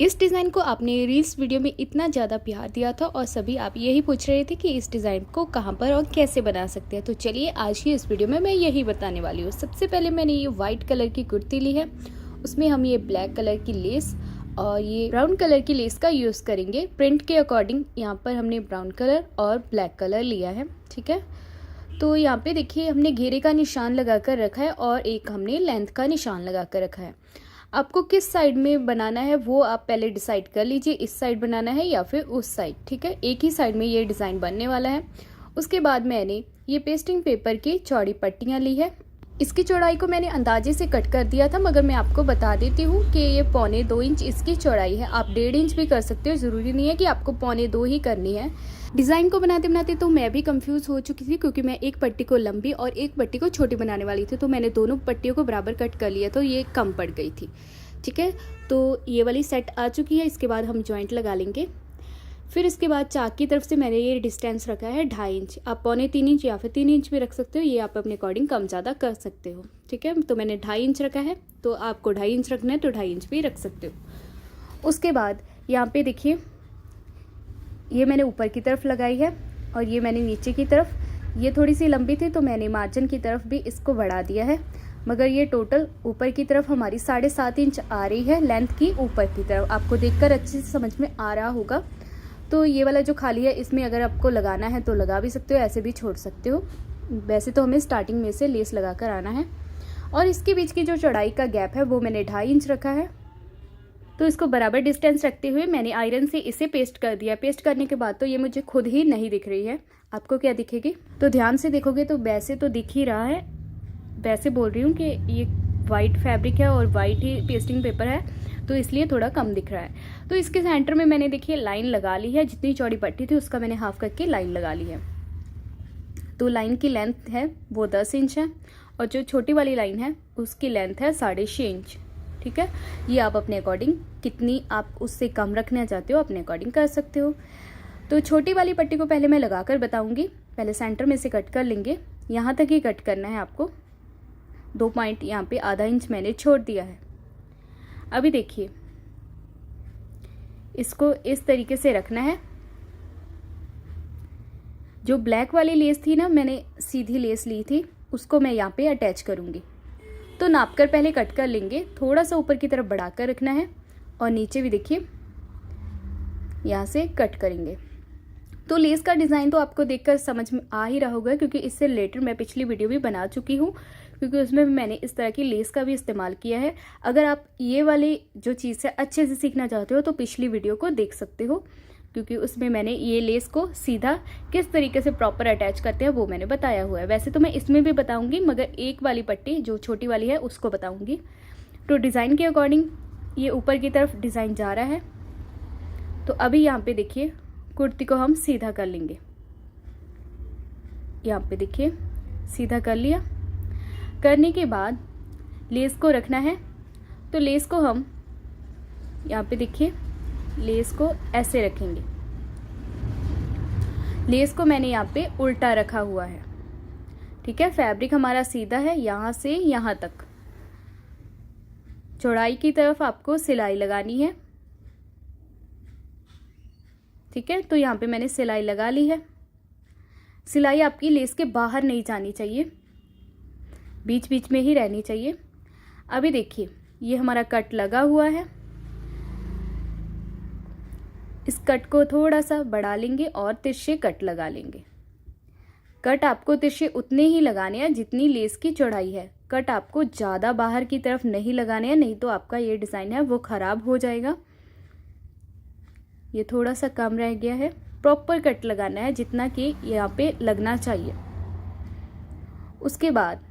इस डिज़ाइन को आपने रील्स वीडियो में इतना ज़्यादा प्यार दिया था और सभी आप यही पूछ रहे थे कि इस डिज़ाइन को कहाँ पर और कैसे बना सकते हैं। तो चलिए आज की इस वीडियो में मैं यही बताने वाली हूँ। सबसे पहले मैंने ये वाइट कलर की कुर्ती ली है, उसमें हम ये ब्लैक कलर की लेस और ये ब्राउन कलर की लेस का यूज़ करेंगे। प्रिंट के अकॉर्डिंग यहाँ पर हमने ब्राउन कलर और ब्लैक कलर लिया है, ठीक है। तो यहाँ पे देखिए हमने घेरे का निशान लगा कर रखा है और एक हमने लेंथ का निशान लगा कर रखा है। आपको किस साइड में बनाना है वो आप पहले डिसाइड कर लीजिए, इस साइड बनाना है या फिर उस साइड, ठीक है। एक ही साइड में ये डिज़ाइन बनने वाला है। उसके बाद मैंने ये पेस्टिंग पेपर की चौड़ी पट्टियाँ ली है। इसकी चौड़ाई को मैंने अंदाजे से कट कर दिया था, मगर मैं आपको बता देती हूँ कि ये 1.25 इंच इसकी चौड़ाई है। आप 1.5 इंच भी कर सकते हो, ज़रूरी नहीं है कि आपको 1.25 ही करनी है। डिज़ाइन को बनाते बनाते तो मैं भी कंफ्यूज हो चुकी थी, क्योंकि मैं एक पट्टी को लंबी और एक पट्टी को छोटी बनाने वाली थी। तो मैंने दोनों पट्टियों को बराबर कट कर लिया, तो ये कम पड़ गई थी, ठीक है। तो ये वाली सेट आ चुकी है। इसके बाद हम जॉइंट लगा लेंगे। फिर इसके बाद चाक की तरफ से मैंने ये डिस्टेंस रखा है 2.5 इंच। आप 2.25 इंच या फिर 3 इंच भी रख सकते हो, ये आप अपने अकॉर्डिंग कम ज़्यादा कर सकते हो, ठीक है। तो मैंने 2.5 इंच रखा है, तो आपको 2.5 इंच रखना है तो 2.5 इंच भी रख सकते हो। उसके बाद यहाँ पे देखिए ये मैंने ऊपर की तरफ लगाई है और ये मैंने नीचे की तरफ। ये थोड़ी सी लंबी थी तो मैंने मार्जिन की तरफ भी इसको बढ़ा दिया है, मगर ये टोटल ऊपर की तरफ हमारी 7.5 इंच आ रही है लेंथ की ऊपर की तरफ। आपको देखकर अच्छे से समझ में आ रहा होगा। तो ये वाला जो खाली है इसमें अगर आपको लगाना है तो लगा भी सकते हो, ऐसे भी छोड़ सकते हो। वैसे तो हमें स्टार्टिंग में से लेस लगा कर आना है। और इसके बीच की जो चौड़ाई का गैप है वो मैंने 2.5 इंच रखा है। तो इसको बराबर डिस्टेंस रखते हुए मैंने आयरन से इसे पेस्ट कर दिया। पेस्ट करने के बाद तो ये मुझे खुद ही नहीं दिख रही है, आपको क्या दिखेगी? तो ध्यान से देखोगे तो वैसे तो दिख ही रहा है। वैसे बोल रही हूँ कि ये वाइट फैब्रिक है और वाइट ही पेस्टिंग पेपर है, तो इसलिए थोड़ा कम दिख रहा है। तो इसके सेंटर में मैंने देखिए लाइन लगा ली है। जितनी चौड़ी पट्टी थी उसका मैंने हाफ करके लाइन लगा ली है। तो लाइन की लेंथ है वो 10 इंच है और जो छोटी वाली लाइन है उसकी लेंथ है 6.5 इंच, ठीक है। ये आप अपने अकॉर्डिंग कितनी आप उससे कम रखना चाहते हो अपने अकॉर्डिंग कर सकते हो। तो छोटी वाली पट्टी को पहले मैं लगा कर बताऊँगी। पहले सेंटर में से कट कर लेंगे, यहाँ तक ही कट करना है आपको। 2 पॉइंट यहाँ पे ½ इंच मैंने छोड़ दिया है। अभी देखिए इसको इस तरीके से रखना है। जो ब्लैक वाली लेस थी ना, मैंने सीधी लेस ली थी, उसको मैं यहाँ पे अटैच करूँगी। तो नाप कर पहले कट कर लेंगे, थोड़ा सा ऊपर की तरफ बढ़ा कर रखना है और नीचे भी देखिए यहाँ से कट करेंगे। तो लेस का डिज़ाइन तो आपको देखकर समझ में आ ही रहा होगा, क्योंकि इससे रिलेटेड मैं पिछली वीडियो भी बना चुकी हूँ, क्योंकि उसमें मैंने इस तरह की लेस का भी इस्तेमाल किया है। अगर आप ये वाली जो चीज़ है अच्छे से सीखना चाहते हो तो पिछली वीडियो को देख सकते हो, क्योंकि उसमें मैंने ये लेस को सीधा किस तरीके से प्रॉपर अटैच करते हैं वो मैंने बताया हुआ है। वैसे तो मैं इसमें भी बताऊँगी, मगर एक वाली पट्टी जो छोटी वाली है उसको बताऊँगी। तो डिज़ाइन के अकॉर्डिंग ये ऊपर की तरफ डिज़ाइन जा रहा है। तो अभी यहाँ पे देखिए कुर्ती को हम सीधा कर लेंगे। यहाँ पे देखिए सीधा कर लिया। करने के बाद लेस को रखना है। तो लेस को हम यहाँ पे देखिए लेस को ऐसे रखेंगे। लेस को मैंने यहाँ पे उल्टा रखा हुआ है, ठीक है। फैब्रिक हमारा सीधा है यहाँ से यहाँ तक। चौड़ाई की तरफ आपको सिलाई लगानी है, ठीक है। तो यहाँ पे मैंने सिलाई लगा ली है। सिलाई आपकी लेस के बाहर नहीं जानी चाहिए, बीच बीच में ही रहनी चाहिए। अभी देखिए ये हमारा कट लगा हुआ है। इस कट को थोड़ा सा बढ़ा लेंगे और तिरछे कट लगा लेंगे। कट आपको तिरछे उतने ही लगाने हैं जितनी लेस की चौड़ाई है। कट आपको ज़्यादा बाहर की तरफ नहीं लगाने हैं, नहीं तो आपका ये डिज़ाइन है वो ख़राब हो जाएगा। ये थोड़ा सा कम रह गया है। प्रॉपर कट लगाना है जितना कि यहाँ पे लगना चाहिए। उसके बाद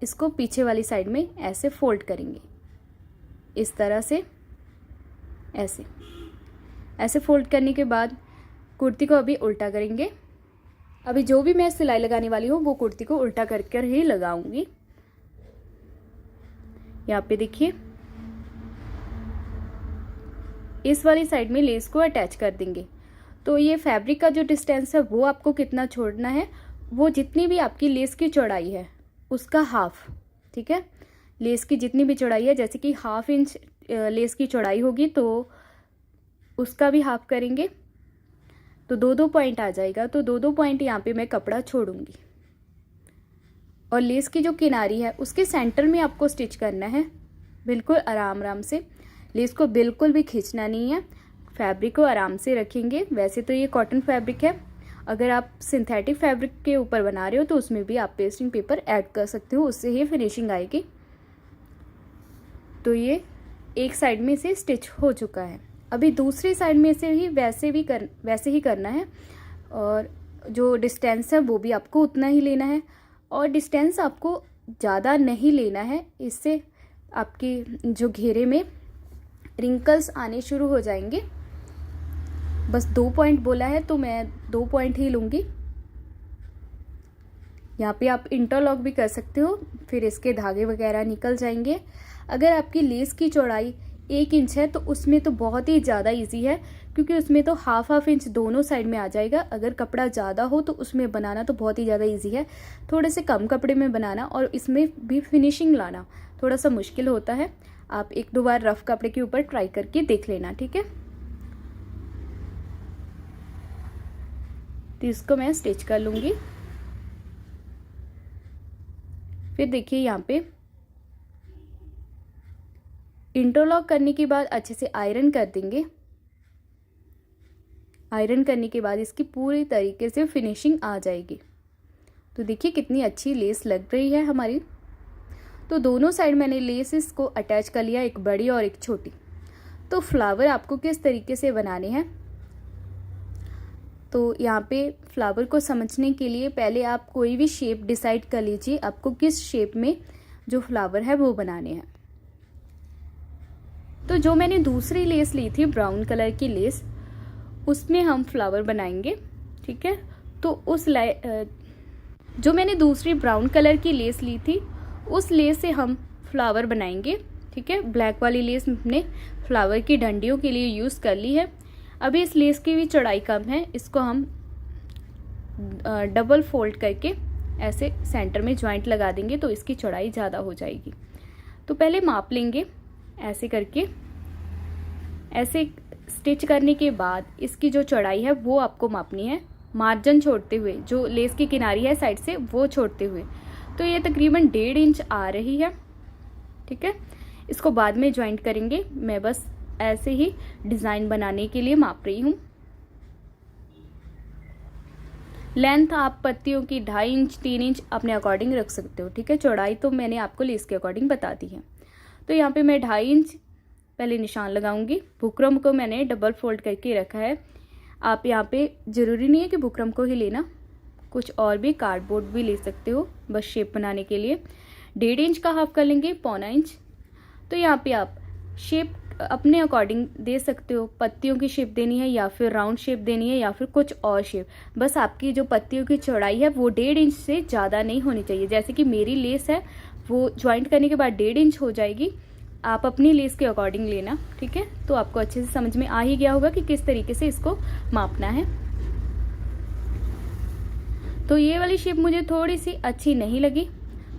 इसको पीछे वाली साइड में ऐसे फोल्ड करेंगे, इस तरह से ऐसे ऐसे फोल्ड करने के बाद कुर्ती को अभी उल्टा करेंगे। अभी जो भी मैं सिलाई लगाने वाली हूँ वो कुर्ती को उल्टा कर ही लगाऊंगी। यहाँ पे देखिए इस वाली साइड में लेस को अटैच कर देंगे। तो ये फैब्रिक का जो डिस्टेंस है वो आपको कितना छोड़ना है, वो जितनी भी आपकी लेस की चौड़ाई है उसका हाफ, ठीक है। लेस की जितनी भी चौड़ाई है, जैसे कि ½ इंच लेस की चौड़ाई होगी तो उसका भी हाफ करेंगे तो 2-2 पॉइंट आ जाएगा। तो 2-2 पॉइंट यहाँ पे मैं कपड़ा छोड़ूंगी और लेस की जो किनारी है उसके सेंटर में आपको स्टिच करना है, बिल्कुल आराम आराम से। लेस को बिल्कुल भी खींचना नहीं है, फैब्रिक को आराम से रखेंगे। वैसे तो ये कॉटन फैब्रिक है, अगर आप सिंथेटिक फैब्रिक के ऊपर बना रहे हो तो उसमें भी आप पेस्टिंग पेपर ऐड कर सकते हो, उससे ही फिनिशिंग आएगी। तो ये एक साइड में से स्टिच हो चुका है। अभी दूसरी साइड में से ही वैसे ही करना है, और जो डिस्टेंस है वो भी आपको उतना ही लेना है, और डिस्टेंस आपको ज़्यादा नहीं लेना है, इससे आपकी जो घेरे में रिंकल्स आने शुरू हो जाएंगे। बस 2 पॉइंट बोला है तो मैं 2 पॉइंट ही लूँगी। यहाँ पे आप इंटरलॉक भी कर सकते हो, फिर इसके धागे वगैरह निकल जाएंगे। अगर आपकी लेस की चौड़ाई 1 इंच है तो उसमें तो बहुत ही ज़्यादा इजी है, क्योंकि उसमें तो हाफ इंच दोनों साइड में आ जाएगा। अगर कपड़ा ज़्यादा हो तो उसमें बनाना तो बहुत ही ज़्यादा इजी है, थोड़े से कम कपड़े में बनाना और इसमें भी फिनिशिंग लाना थोड़ा सा मुश्किल होता है। आप 1-2 बार रफ कपड़े के ऊपर ट्राई करके देख लेना, ठीक है। तो इसको मैं स्टिच कर लूँगी। फिर देखिए यहाँ पे इंटरलॉक करने के बाद अच्छे से आयरन कर देंगे। आयरन करने के बाद इसकी पूरी तरीके से फिनिशिंग आ जाएगी। तो देखिए कितनी अच्छी लेस लग रही है हमारी। तो दोनों साइड मैंने लेसेस को अटैच कर लिया, एक बड़ी और एक छोटी। तो फ्लावर आपको किस तरीके से बनाने हैं, तो यहाँ पे फ्लावर को समझने के लिए पहले आप कोई भी शेप डिसाइड कर लीजिए, आपको किस शेप में जो फ्लावर है वो बनाने हैं। तो जो मैंने दूसरी लेस ली थी ब्राउन कलर की लेस, उसमें हम फ्लावर बनाएंगे, ठीक है। तो जो मैंने दूसरी ब्राउन कलर की लेस ली थी उस लेस से हम फ्लावर बनाएंगे, ठीक है। ब्लैक वाली लेस हमने फ्लावर की डंडियों के लिए यूज़ कर ली है। अभी इस लेस की भी चौड़ाई कम है, इसको हम डबल फोल्ड करके ऐसे सेंटर में जॉइंट लगा देंगे तो इसकी चौड़ाई ज़्यादा हो जाएगी। तो पहले माप लेंगे ऐसे करके। ऐसे स्टिच करने के बाद इसकी जो चौड़ाई है वो आपको मापनी है, मार्जिन छोड़ते हुए, जो लेस की किनारी है साइड से वो छोड़ते हुए। तो ये तकरीबन 1.5 इंच आ रही है, ठीक है। इसको बाद में जॉइंट करेंगे, मैं बस ऐसे ही डिज़ाइन बनाने के लिए माप रही हूँ। लेंथ आप पत्तियों की 2.5 इंच 3 इंच अपने अकॉर्डिंग रख सकते हो, ठीक है। चौड़ाई तो मैंने आपको लेस के अकॉर्डिंग बता दी है। तो यहाँ पे मैं 2.5 इंच पहले निशान लगाऊंगी। बुकरम को मैंने डबल फोल्ड करके रखा है। आप यहाँ पे ज़रूरी नहीं है कि बुकरम को ही लेना, कुछ और भी कार्डबोर्ड भी ले सकते हो बस शेप बनाने के लिए। 1.5 इंच का हाफ कर लेंगे, 1.25 इंच। तो यहाँ पे आप शेप अपने अकॉर्डिंग दे सकते हो, पत्तियों की शेप देनी है या फिर राउंड शेप देनी है या फिर कुछ और शेप। बस आपकी जो पत्तियों की चौड़ाई है वो 1.5 इंच से ज़्यादा नहीं होनी चाहिए। जैसे कि मेरी लेस है वो ज्वाइंट करने के बाद 1.5 इंच हो जाएगी, आप अपनी लेस के अकॉर्डिंग लेना, ठीक है। तो आपको अच्छे से समझ में आ ही गया होगा कि किस तरीके से इसको मापना है। तो ये वाली शेप मुझे थोड़ी सी अच्छी नहीं लगी,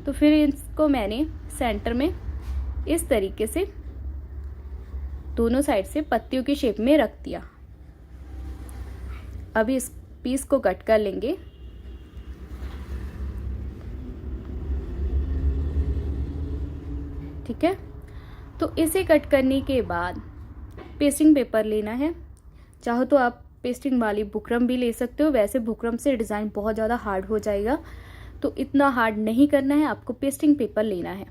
तो फिर इसको मैंने सेंटर में इस तरीके से दोनों साइड से पत्तियों की शेप में रख दिया। अभी इस पीस को कट कर लेंगे। ठीक है, तो इसे कट करने के बाद पेस्टिंग पेपर लेना है। चाहो तो आप पेस्टिंग वाली बुकरम भी ले सकते हो, वैसे बुकरम से डिज़ाइन बहुत ज़्यादा हार्ड हो जाएगा, तो इतना हार्ड नहीं करना है, आपको पेस्टिंग पेपर लेना है।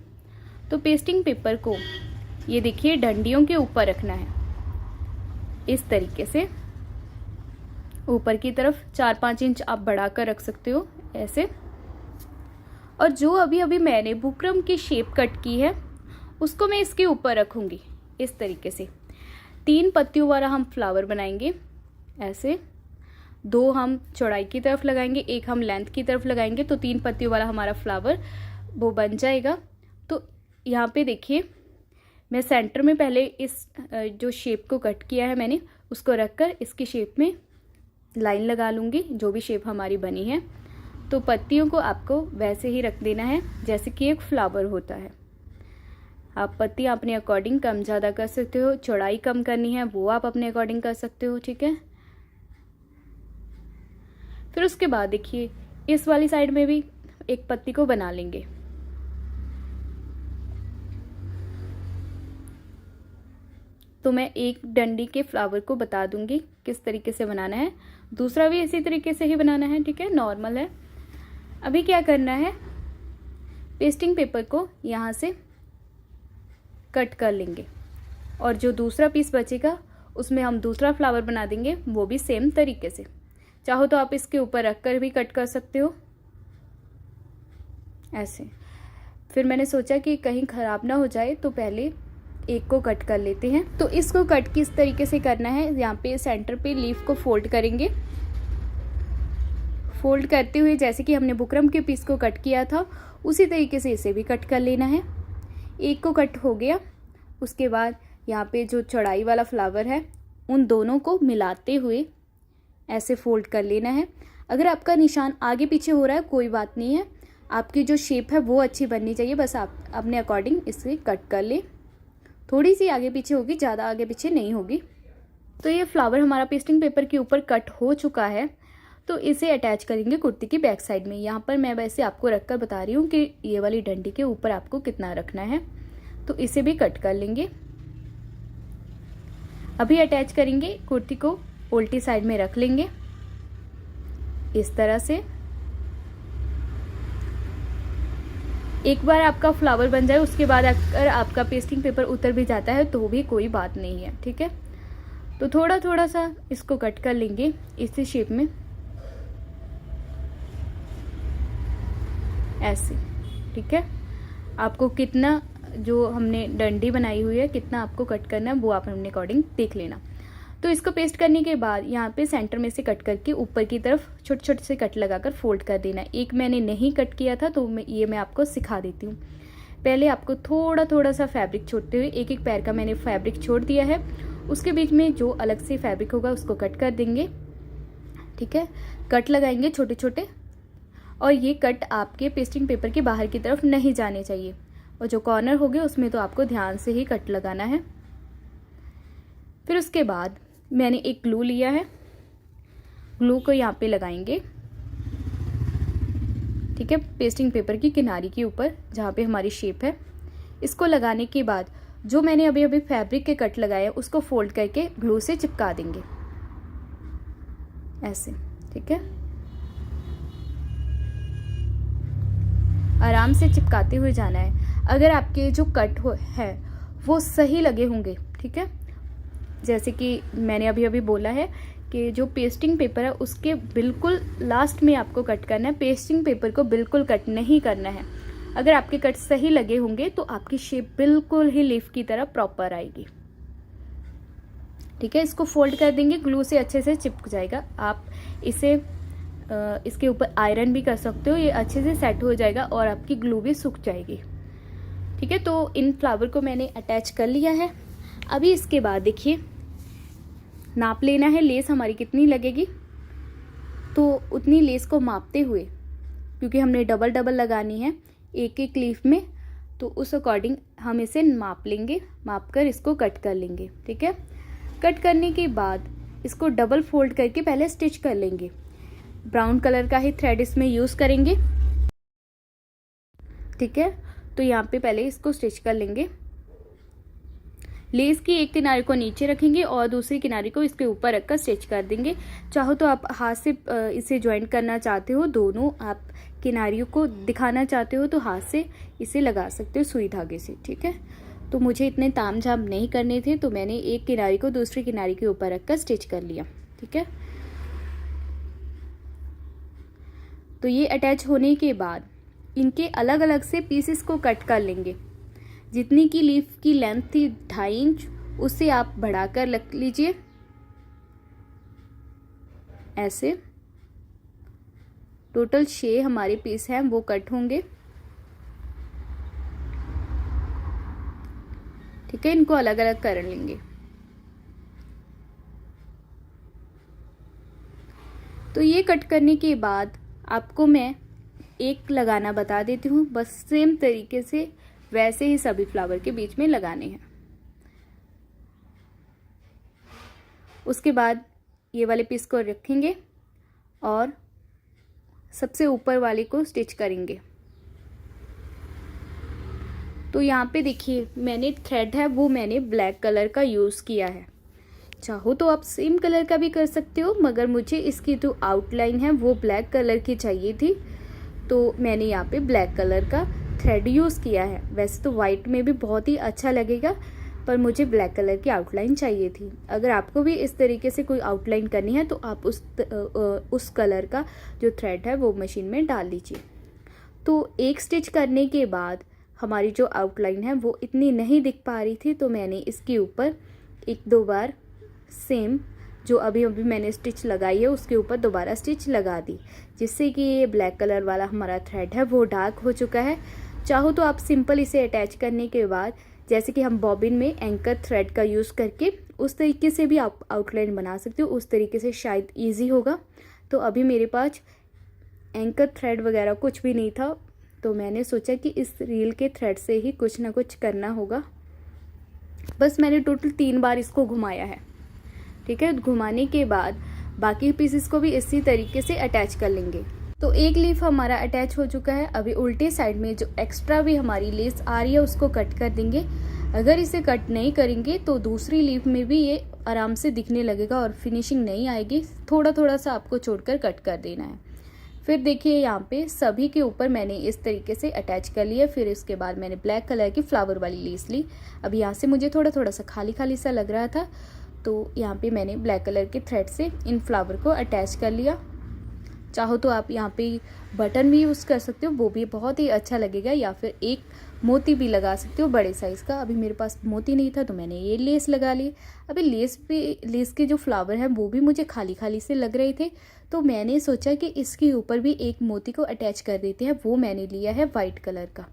तो पेस्टिंग पेपर को ये देखिए डंडियों के ऊपर रखना है, इस तरीके से ऊपर की तरफ 4-5 इंच आप बढ़ाकर रख सकते हो ऐसे। और जो अभी अभी मैंने बुकरम की शेप कट की है उसको मैं इसके ऊपर रखूँगी इस तरीके से। 3 पत्तियों वाला हम फ्लावर बनाएंगे ऐसे, 2 हम चौड़ाई की तरफ लगाएंगे, 1 हम लेंथ की तरफ लगाएंगे, तो 3 पत्तियों वाला हमारा फ्लावर वो बन जाएगा। तो यहाँ पे देखिए मैं सेंटर में पहले इस जो शेप को कट किया है मैंने उसको रखकर इसकी शेप में लाइन लगा लूँगी, जो भी शेप हमारी बनी है। तो पत्तियों को आपको वैसे ही रख देना है जैसे कि एक फ्लावर होता है। आप पत्तियाँ अपने अकॉर्डिंग कम ज़्यादा कर सकते हो, चौड़ाई कम करनी है वो आप अपने अकॉर्डिंग कर सकते हो, ठीक है। फिर उसके बाद देखिए इस वाली साइड में भी एक पत्ती को बना लेंगे। तो मैं एक डंडी के फ्लावर को बता दूंगी किस तरीके से बनाना है, दूसरा भी इसी तरीके से ही बनाना है, ठीक है, नॉर्मल है। अभी क्या करना है, पेस्टिंग पेपर को यहाँ से कट कर लेंगे और जो दूसरा पीस बचेगा उसमें हम दूसरा फ्लावर बना देंगे, वो भी सेम तरीके से। चाहो तो आप इसके ऊपर रखकर भी कट कर सकते हो ऐसे। फिर मैंने सोचा कि कहीं ख़राब ना हो जाए तो पहले एक को कट कर लेते हैं। तो इसको कट किस तरीके से करना है, यहाँ पे सेंटर पे लीफ को फोल्ड करेंगे। फोल्ड करते हुए जैसे कि हमने बुकरम के पीस को कट किया था उसी तरीके से इसे भी कट कर लेना है। एक को कट हो गया, उसके बाद यहाँ पे जो चौड़ाई वाला फ्लावर है उन दोनों को मिलाते हुए ऐसे फोल्ड कर लेना है। अगर आपका निशान आगे पीछे हो रहा है कोई बात नहीं है, आपकी जो शेप है वो अच्छी बननी चाहिए, बस आप अपने अकॉर्डिंग इसे कट कर लें। थोड़ी सी आगे पीछे होगी, ज़्यादा आगे पीछे नहीं होगी। तो ये फ्लावर हमारा पेस्टिंग पेपर के ऊपर कट हो चुका है, तो इसे अटैच करेंगे कुर्ती की बैक साइड में। यहाँ पर मैं वैसे आपको रखकर बता रही हूँ कि ये वाली डंडी के ऊपर आपको कितना रखना है, तो इसे भी कट कर लेंगे। अभी अटैच करेंगे, कुर्ती को उल्टी साइड में रख लेंगे इस तरह से। एक बार आपका फ्लावर बन जाए उसके बाद अगर आपका पेस्टिंग पेपर उतर भी जाता है तो भी कोई बात नहीं है, ठीक है। तो थोड़ा थोड़ा सा इसको कट कर लेंगे इसी शेप में ऐसे, ठीक है। आपको कितना जो हमने डंडी बनाई हुई है कितना आपको कट करना है वो आप अपने अकॉर्डिंग देख लेना। तो इसको पेस्ट करने के बाद यहाँ पे सेंटर में से कट करके ऊपर की तरफ छोटे छोटे से कट लगाकर फोल्ड कर देना। एक मैंने नहीं कट किया था तो मैं आपको सिखा देती हूँ। पहले आपको थोड़ा थोड़ा सा फैब्रिक छोड़ते हुए एक एक पैर का मैंने फैब्रिक छोड़ दिया है, उसके बीच में जो अलग से फैब्रिक होगा उसको कट कर देंगे, ठीक है। कट लगाएंगे छोटे छोटे, और ये कट आपके पेस्टिंग पेपर के बाहर की तरफ नहीं जाने चाहिए, और जो कॉर्नर होंगे उसमें तो आपको ध्यान से ही कट लगाना है। फिर उसके बाद मैंने एक ग्लू लिया है, ग्लू को यहाँ पे लगाएंगे, ठीक है, पेस्टिंग पेपर की किनारी के ऊपर जहाँ पे हमारी शेप है। इसको लगाने के बाद जो मैंने अभी अभी फैब्रिक के कट लगाए उसको फोल्ड करके ग्लू से चिपका देंगे ऐसे, ठीक है। आराम से चिपकाते हुए जाना है। अगर आपके जो कट है वो सही लगे होंगे, ठीक है, जैसे कि मैंने अभी अभी बोला है कि जो पेस्टिंग पेपर है उसके बिल्कुल लास्ट में आपको कट करना है, पेस्टिंग पेपर को बिल्कुल कट नहीं करना है। अगर आपके कट सही लगे होंगे तो आपकी शेप बिल्कुल ही लीफ की तरह प्रॉपर आएगी, ठीक है। इसको फोल्ड कर देंगे, ग्लू से अच्छे से चिपक जाएगा। आप इसे इसके ऊपर आयरन भी कर सकते हो, ये अच्छे से सेट हो जाएगा और आपकी ग्लू भी सूख जाएगी, ठीक है। तो इन फ्लावर को मैंने अटैच कर लिया है। अभी इसके बाद देखिए नाप लेना है लेस हमारी कितनी लगेगी, तो उतनी लेस को मापते हुए, क्योंकि हमने डबल डबल लगानी है एक एक लीफ में, तो उस अकॉर्डिंग हम इसे माप लेंगे, माप कर इसको कट कर लेंगे, ठीक है। कट करने के बाद इसको डबल फोल्ड करके पहले स्टिच कर लेंगे। ब्राउन कलर का ही थ्रेड इसमें यूज़ करेंगे, ठीक है। तो यहाँ पे पहले इसको स्टिच कर लेंगे। लेस की एक किनारे को नीचे रखेंगे और दूसरी किनारे को इसके ऊपर रखकर स्टिच कर देंगे। चाहो तो आप हाथ से इसे ज्वाइंट करना चाहते हो, दोनों आप किनारियों को दिखाना चाहते हो तो हाथ से इसे लगा सकते हो सुई धागे से, ठीक है। तो मुझे इतने ताम झाम नहीं करने थे तो मैंने एक किनारे को दूसरी किनारे के ऊपर रखकर स्टिच कर लिया, ठीक है। तो ये अटैच होने के बाद इनके अलग अलग से पीसेस को कट कर लेंगे। जितनी की लीफ की लेंथ थी 2.5 इंच, उससे आप बढ़ाकर रख लीजिए ऐसे। टोटल 6 हमारे पीस हैं वो कट होंगे, ठीक है। इनको अलग अलग कर लेंगे। तो ये कट करने के बाद आपको मैं एक लगाना बता देती हूँ, बस सेम तरीके से वैसे ही सभी फ्लावर के बीच में लगाने हैं। उसके बाद ये वाले पीस को रखेंगे और सबसे ऊपर वाले को स्टिच करेंगे। तो यहाँ पे देखिए मैंने थ्रेड है वो मैंने ब्लैक कलर का यूज़ किया है। चाहो तो आप सेम कलर का भी कर सकते हो, मगर मुझे इसकी जो आउटलाइन है वो ब्लैक कलर की चाहिए थी, तो मैंने यहाँ पे ब्लैक कलर का थ्रेड यूज़ किया है। वैसे तो वाइट में भी बहुत ही अच्छा लगेगा, पर मुझे ब्लैक कलर की आउटलाइन चाहिए थी। अगर आपको भी इस तरीके से कोई आउटलाइन करनी है तो आप उस कलर का जो थ्रेड है वो मशीन में डाल दीजिए। तो एक स्टिच करने के बाद हमारी जो आउटलाइन है वो इतनी नहीं दिख पा रही थी, तो मैंने इसके ऊपर 1-2 बार सेम जो अभी मैंने स्टिच लगाई है उसके ऊपर दोबारा स्टिच लगा दी, जिससे कि ये ब्लैक कलर वाला हमारा थ्रेड है वो डार्क हो चुका है। चाहो तो आप सिंपल इसे अटैच करने के बाद जैसे कि हम बॉबिन में एंकर थ्रेड का यूज़ करके उस तरीके से भी आप आउटलाइन बना सकते हो, उस तरीके से शायद ईजी होगा। तो अभी मेरे पास एंकर थ्रेड वगैरह कुछ भी नहीं था, तो मैंने सोचा कि इस रील के थ्रेड से ही कुछ ना कुछ करना होगा। बस मैंने टोटल 3 बार इसको घुमाया है, ठीक है। घुमाने के बाद बाकी पीसेस को भी इसी तरीके से अटैच कर लेंगे। तो एक लीफ हमारा अटैच हो चुका है। अभी उल्टे साइड में जो एक्स्ट्रा भी हमारी लेस आ रही है उसको कट कर देंगे। अगर इसे कट नहीं करेंगे तो दूसरी लीफ में भी ये आराम से दिखने लगेगा और फिनिशिंग नहीं आएगी। थोड़ा थोड़ा सा आपको छोड़कर कट कर देना है। फिर देखिए यहाँ पे सभी के ऊपर मैंने इस तरीके से अटैच कर लिया। फिर इसके बाद मैंने ब्लैक कलर की फ्लावर वाली लेस ली। अब यहाँ से मुझे थोड़ा थोड़ा सा खाली खाली सा लग रहा था, तो यहाँ पे मैंने ब्लैक कलर के थ्रेड से इन फ्लावर को अटैच कर लिया। चाहो तो आप यहाँ पे बटन भी यूज़ कर सकते हो, वो भी बहुत ही अच्छा लगेगा, या फिर एक मोती भी लगा सकते हो बड़े साइज़ का। अभी मेरे पास मोती नहीं था तो मैंने ये लेस लगा ली। अभी लेस के जो फ्लावर हैं वो भी मुझे खाली खाली से लग रहे थे, तो मैंने सोचा कि इसके ऊपर भी एक मोती को अटैच कर देते हैं। वो मैंने लिया है वाइट कलर का,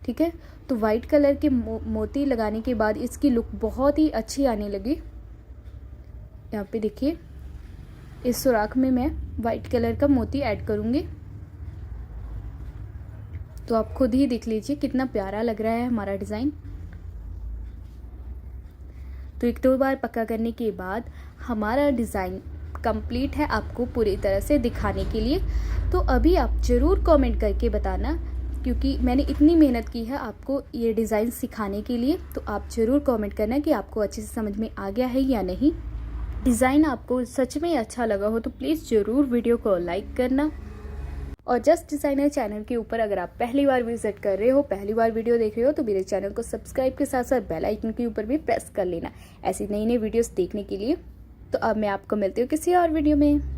ठीक है। तो वाइट कलर के मोती लगाने के बाद इसकी लुक बहुत ही अच्छी आने लगी। यहाँ पे देखिए इस सुराख में मैं वाइट कलर का मोती ऐड करूँगी, तो आप खुद ही देख लीजिए कितना प्यारा लग रहा है हमारा डिज़ाइन। तो 1-2 बार पक्का करने के बाद हमारा डिज़ाइन कंप्लीट है, आपको पूरी तरह से दिखाने के लिए। तो अभी आप ज़रूर कमेंट करके बताना, क्योंकि मैंने इतनी मेहनत की है आपको ये डिज़ाइन सिखाने के लिए। तो आप ज़रूर कमेंट करना कि आपको अच्छे से समझ में आ गया है या नहीं। डिज़ाइन आपको सच में अच्छा लगा हो तो प्लीज़ ज़रूर वीडियो को लाइक करना। और जस्ट डिज़ाइनर चैनल के ऊपर अगर आप पहली बार विजिट कर रहे हो, पहली बार वीडियो देख रहे हो, तो मेरे चैनल को सब्सक्राइब के साथ साथ बेल आइकन के ऊपर भी प्रेस कर लेना ऐसी नई नई वीडियोस देखने के लिए। तो अब मैं आपको मिलती हूँ किसी और वीडियो में।